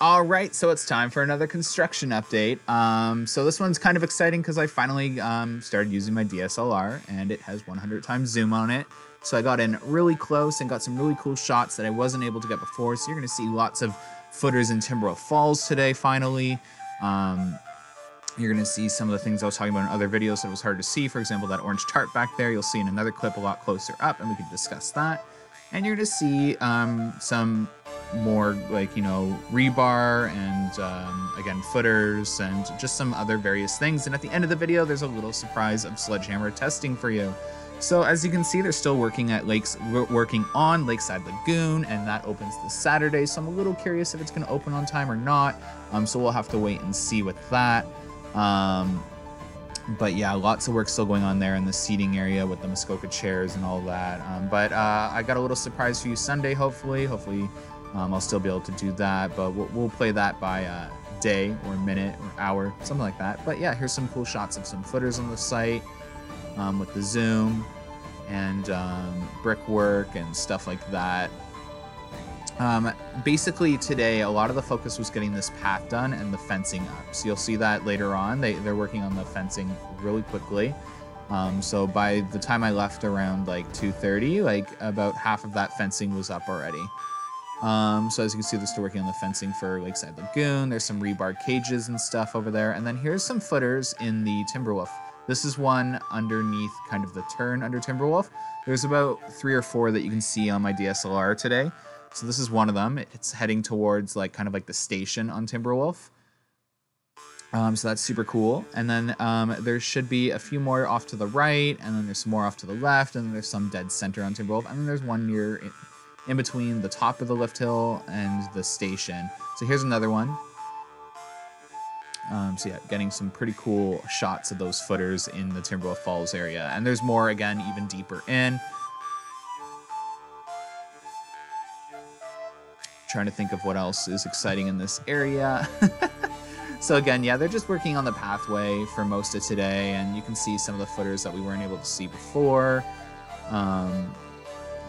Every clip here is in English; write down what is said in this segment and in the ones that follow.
All right, so it's time for another construction update. So this one's kind of exciting because I finally started using my DSLR and it has 100 times zoom on it. So I got in really close and got some really cool shots that I wasn't able to get before. So you're going to see lots of footers in Timberwolf Falls today, finally. You're going to see some of the things I was talking about in other videos that was hard to see. For example, that orange tarp back there, you'll see in another clip a lot closer up, and we can discuss that. And you're going to see some more, like, you know, rebar and again footers and just some other various things. And at the end of the video there's a little surprise of sledgehammer testing for you. So as you can see, they're still working on Lakeside Lagoon, and that opens this Saturday. So I'm a little curious if it's going to open on time or not. So we'll have to wait and see with that. But yeah, lots of work still going on there in the seating area with the Muskoka chairs and all that. But I got a little surprise for you Sunday, hopefully. I'll still be able to do that, but we'll play that by day or minute or hour, something like that. But yeah, here's some cool shots of some footers on the site with the zoom and brickwork and stuff like that. Basically today, a lot of the focus was getting this path done and the fencing up. So you'll see that later on. They're working on the fencing really quickly. So by the time I left around like 2:30, like about half of that fencing was up already. So as you can see, they're still working on the fencing for Lakeside Lagoon. There's some rebar cages and stuff over there. And then here's some footers in the Timberwolf. This is one underneath kind of the turn under Timberwolf. There's about 3 or 4 that you can see on my DSLR today. So this is one of them. It's heading towards like kind of like the station on Timberwolf. So that's super cool. And then there should be a few more off to the right, and then there's some more off to the left, and then there's some dead center on Timberwolf, and then there's one near in between the top of the lift hill and the station. So here's another one. So yeah, getting some pretty cool shots of those footers in the Timberwolf Falls area. And there's more, again, even deeper in. Trying to think of what else is exciting in this area. So again, yeah, they're just working on the pathway for most of today, and you can see some of the footers that we weren't able to see before.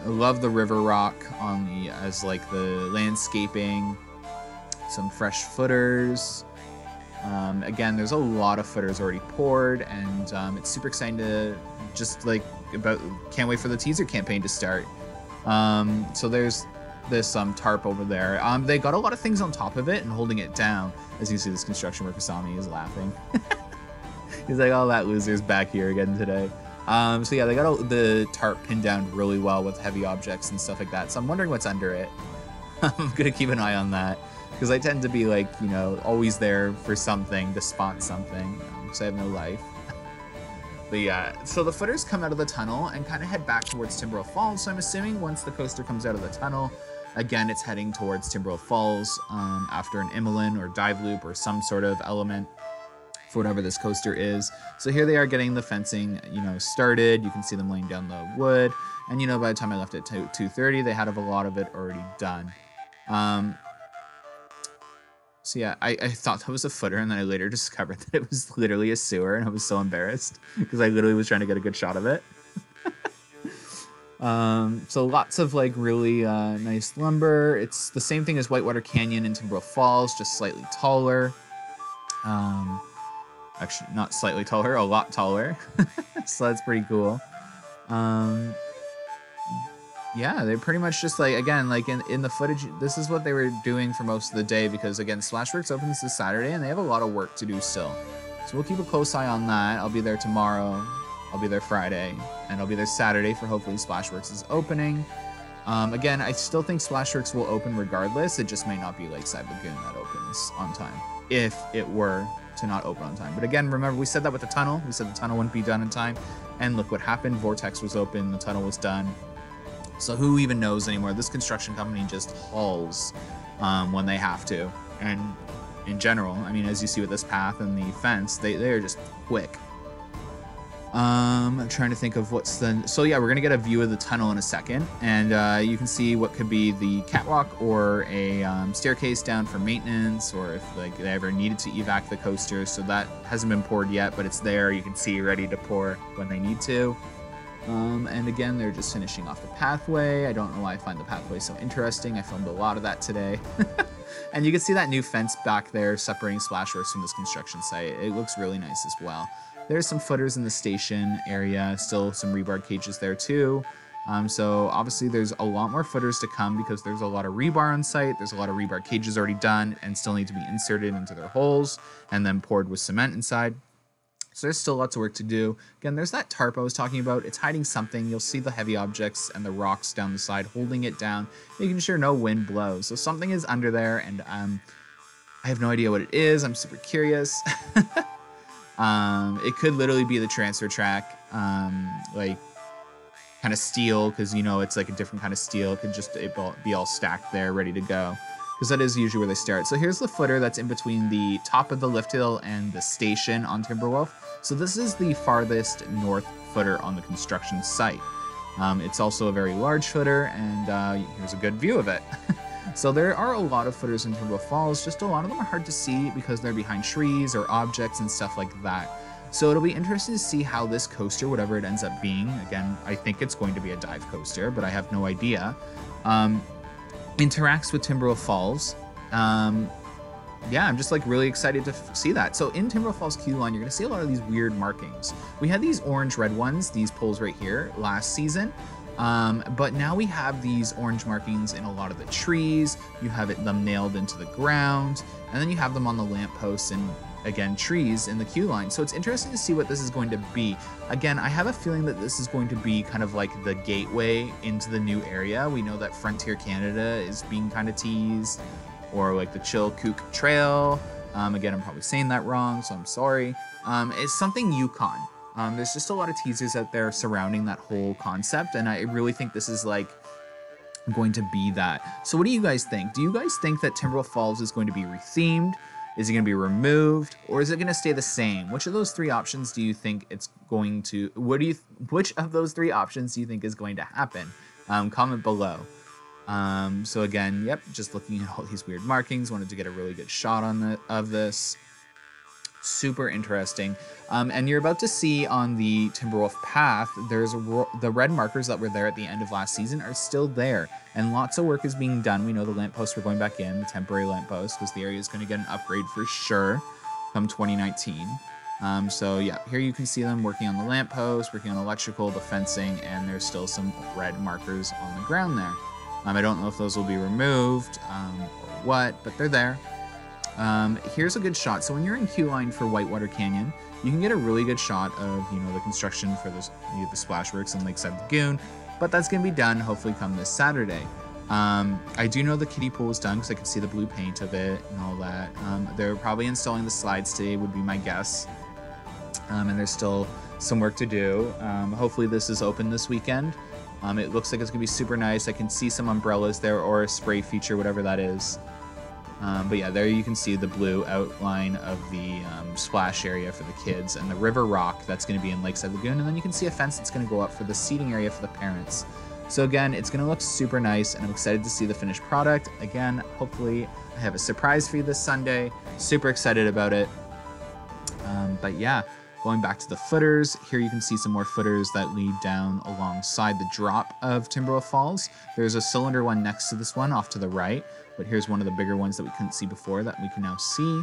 I love the river rock on the as like the landscaping. Some fresh footers. Again, there's a lot of footers already poured, and it's super exciting to just like can't wait for the teaser campaign to start. So there's this tarp over there. They got a lot of things on top of it and holding it down. As you see, this construction worker saw me, is laughing. He's like, oh, that loser's back here again today. So yeah, they got the tarp pinned down really well with heavy objects and stuff like that. So I'm wondering what's under it. I'm gonna keep an eye on that, because I tend to be like, you know, always there for something, to spot something, because I have no life. But yeah, so the footers come out of the tunnel and kind of head back towards Timberwolf Falls. So I'm assuming once the coaster comes out of the tunnel, again, it's heading towards Timberwolf Falls after an Immelin or dive loop or some sort of element for whatever this coaster is. So here they are getting the fencing, you know, started. You can see them laying down the wood. And, you know, by the time I left at 2:30, they had a lot of it already done. So yeah, I thought that was a footer, and then I later discovered that it was literally a sewer, and I was so embarrassed because I literally was trying to get a good shot of it. So lots of like really nice lumber. It's the same thing as Whitewater Canyon in Timberwolf Falls, just slightly taller. Actually, not slightly taller, a lot taller. So that's pretty cool. Yeah, they're pretty much just like, again, like in the footage, this is what they were doing for most of the day, because again, Splashworks opens this Saturday and they have a lot of work to do still. So we'll keep a close eye on that. I'll be there tomorrow, I'll be there Friday, and I'll be there Saturday for hopefully Splashworks' opening. Again, I still think Splashworks will open regardless. It just may not be Lakeside Lagoon that opens on time, if it were to not open on time. But again, remember, we said that with the tunnel. We said the tunnel wouldn't be done in time, and look what happened. Vortex was open, the tunnel was done. So who even knows anymore? This construction company just hauls when they have to. And in general, I mean, as you see with this path and the fence, they are just quick. I'm trying to think of what's the... So yeah, we're going to get a view of the tunnel in a second. And you can see what could be the catwalk or a staircase down for maintenance, or if like they ever needed to evac the coaster. So that hasn't been poured yet, but it's there. You can see ready to pour when they need to. And again, they're just finishing off the pathway. I don't know why I find the pathway so interesting. I filmed a lot of that today. And you can see that new fence back there separating Splashworks from this construction site. It looks really nice as well. There's some footers in the station area, still some rebar cages there too. So obviously there's a lot more footers to come because there's a lot of rebar on site. There's a lot of rebar cages already done and still need to be inserted into their holes and then poured with cement inside. So there's still lots of work to do. Again, there's that tarp I was talking about. It's hiding something. You'll see the heavy objects and the rocks down the side holding it down, making sure no wind blows. So something is under there, and I have no idea what it is. I'm super curious. It could literally be the transfer track, like kind of steel, because you know it's like a different kind of steel. It could just be all stacked there, ready to go, because that is usually where they start. So here's the footer that's in between the top of the lift hill and the station on Timberwolf. So this is the farthest north footer on the construction site. It's also a very large footer, and here's a good view of it. So there are a lot of footers in Timberwolf Falls, just a lot of them are hard to see because they're behind trees or objects and stuff like that. So it'll be interesting to see how this coaster, whatever it ends up being, again, I think it's going to be a dive coaster, but I have no idea, interacts with Timberwolf Falls. Yeah, I'm just like really excited to see that. So in Timberwolf Falls queue line, you're gonna see a lot of these weird markings. We had these orange-red ones, these poles right here, last season. But now we have these orange markings in a lot of the trees. You have them nailed into the ground, and then you have them on the lampposts and, again, trees in the queue line. So it's interesting to see what this is going to be. Again, I have a feeling that this is going to be kind of like the gateway into the new area. We know that Frontier Canada is being kind of teased, or like the Chilkoot Trail. Again, I'm probably saying that wrong, so I'm sorry. It's something Yukon. There's just a lot of teasers out there surrounding that whole concept, and I really think this is like going to be that. So what do you guys think? Do you guys think that Timberwolf Falls is going to be rethemed? Is it going to be removed, or is it going to stay the same? Which of those three options do you think it's going to? Which of those three options do you think is going to happen? Comment below. So again, yep, just looking at all these weird markings. Wanted to get a really good shot of this. Super interesting. And you're about to see on the Timberwolf path, there's the red markers that were there at the end of last season are still there, and lots of work is being done. We know the lampposts are going back in, the temporary lampposts, because the area is going to get an upgrade for sure come 2019. So yeah, here you can see them working on the lampposts, working on electrical, the fencing, and there's still some red markers on the ground there. I don't know if those will be removed or what, but they're there. Here's a good shot. So when you're in queue line for Whitewater Canyon, you can get a really good shot of, you know, the construction for the Splashworks and Lakeside Lagoon, but that's going to be done hopefully come this Saturday. I do know the kiddie pool was done because I can see the blue paint of it and all that. They're probably installing the slides today would be my guess. And there's still some work to do. Hopefully this is open this weekend. It looks like it's gonna be super nice. I can see some umbrellas there or a spray feature, whatever that is. But yeah, there you can see the blue outline of the splash area for the kids and the river rock that's going to be in Lakeside Lagoon. And then you can see a fence that's going to go up for the seating area for the parents. So again, it's going to look super nice, and I'm excited to see the finished product. Again, hopefully I have a surprise for you this Sunday. Super excited about it. But yeah, going back to the footers, here you can see some more footers that lead down alongside the drop of Timberwolf Falls. There's a cylinder one next to this one off to the right, but here's one of the bigger ones that we couldn't see before that we can now see.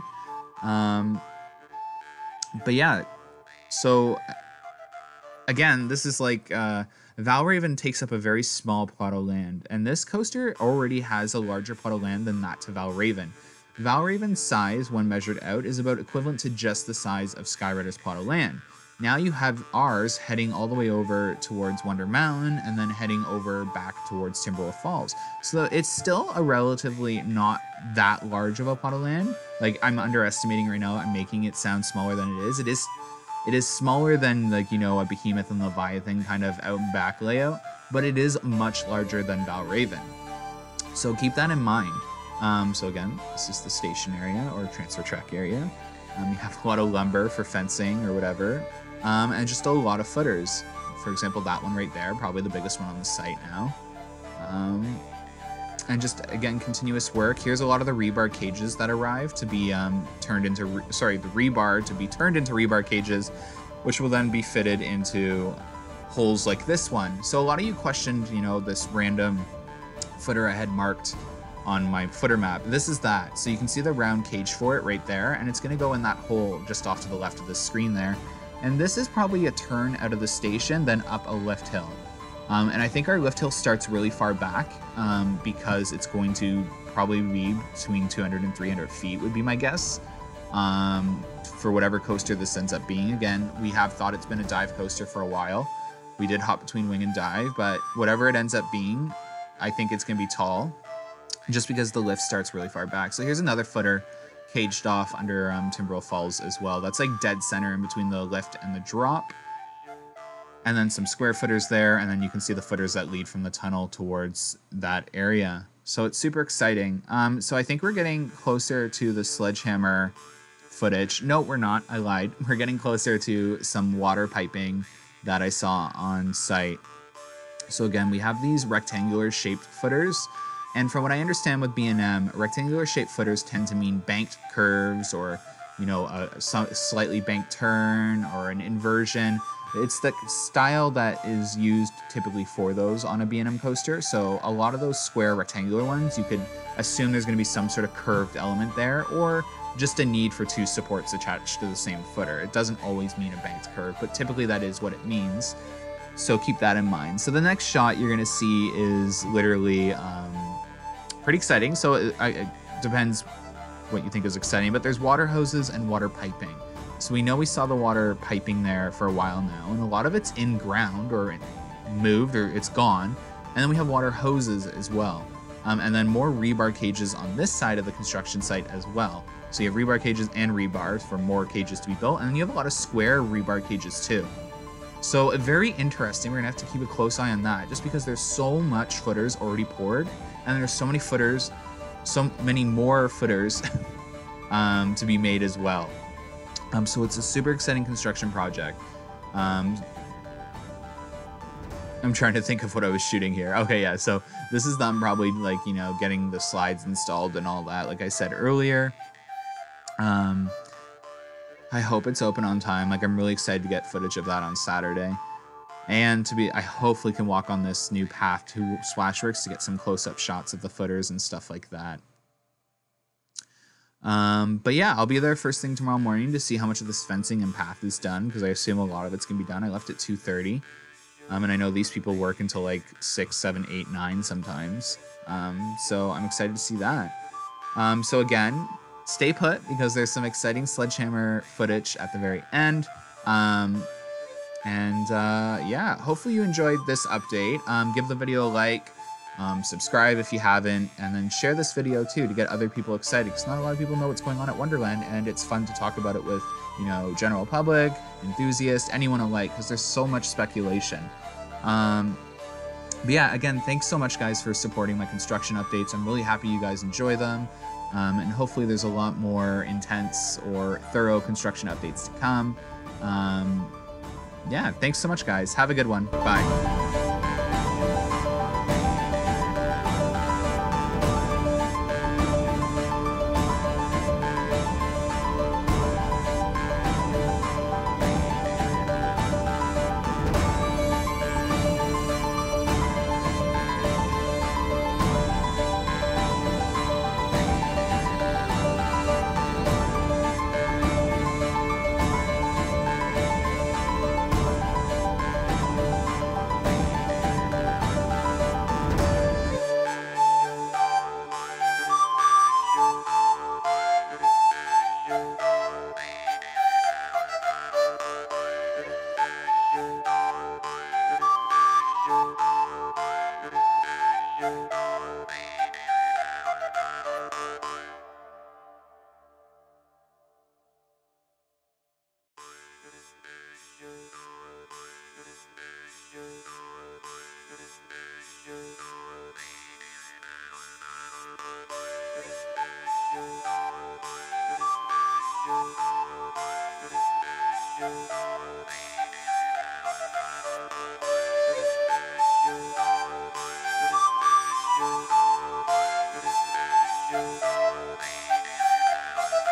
But yeah, so again, this is like Valraven takes up a very small plot of land, and this coaster already has a larger plot of land than that to Valraven. Valraven's size, when measured out, is about equivalent to just the size of Skyrider's plot of land. Now you have ours heading all the way over towards Wonder Mountain and then heading over back towards Timberwolf Falls. So it's still a relatively not that large of a plot of land. Like, I'm underestimating right now. I'm making it sound smaller than it is. It is smaller than, like, you know, a Behemoth and Leviathan kind of out and back layout, but it is much larger than Valraven. So keep that in mind. So again, this is the station area or transfer track area. You have a lot of lumber for fencing or whatever, and just a lot of footers. For example, that one right there, probably the biggest one on the site now. And just, again, continuous work. Here's a lot of the rebar cages that arrive to be turned into, the rebar to be turned into rebar cages, which will then be fitted into holes like this one. So a lot of you questioned, you know, this random footer I had marked on my footer map. This is that. So you can see the round cage for it right there, and it's going to go in that hole just off to the left of the screen there. And this is probably a turn out of the station, then up a lift hill. And I think our lift hill starts really far back because it's going to probably be between 200 and 300 feet would be my guess. For whatever coaster this ends up being. Again, we have thought it's been a dive coaster for a while. We did hop between wing and dive, but whatever it ends up being, I think it's going to be tall just because the lift starts really far back. So here's another footer caged off under Timberwolf Falls as well. That's like dead center in between the lift and the drop. And then some square footers there, and then you can see the footers that lead from the tunnel towards that area. So it's super exciting. So I think we're getting closer to the sledgehammer footage. No, we're not. I lied. We're getting closer to some water piping that I saw on site. So again, we have these rectangular shaped footers. And from what I understand with B&M, rectangular shaped footers tend to mean banked curves or, you know, a slightly banked turn or an inversion. It's the style that is used typically for those on a B&M coaster. So a lot of those square rectangular ones, you could assume there's going to be some sort of curved element there or just a need for two supports attached to the same footer. It doesn't always mean a banked curve, but typically that is what it means. So keep that in mind. So the next shot you're going to see is literally pretty exciting. So it depends what you think is exciting, but there's water hoses and water piping. So we know we saw the water piping there for a while now, and a lot of it's in ground or moved or it's gone. And then we have water hoses as well. And then more rebar cages on this side of the construction site as well. So you have rebar cages and rebars for more cages to be built. And then you have a lot of square rebar cages too. So very interesting. We're gonna have to keep a close eye on that just because there's so much footers already poured and there's so many footers, so many more footers to be made as well. So it's a super exciting construction project. I'm trying to think of what I was shooting here. Okay, yeah, so this is them probably like, you know, getting the slides installed and all that, like I said earlier. I hope it's open on time. Like, I'm really excited to get footage of that on Saturday. And I hopefully can walk on this new path to Splashworks to get some close-up shots of the footers and stuff like that. But yeah, I'll be there first thing tomorrow morning to see how much of this fencing and path is done, because I assume a lot of it's going to be done. I left at 2:30. And I know these people work until like 6, 7, 8, 9 sometimes. So I'm excited to see that. So again, stay put because there's some exciting sledgehammer footage at the very end. Yeah, hopefully you enjoyed this update. Give the video a like, subscribe if you haven't, and then share this video too to get other people excited, because not a lot of people know what's going on at Wonderland, and it's fun to talk about it with, you know, general public, enthusiasts, anyone alike, because there's so much speculation. But yeah, again, thanks so much guys for supporting my construction updates. I'm really happy you guys enjoy them. And hopefully there's a lot more intense or thorough construction updates to come. Yeah, thanks so much guys. Have a good one. Bye.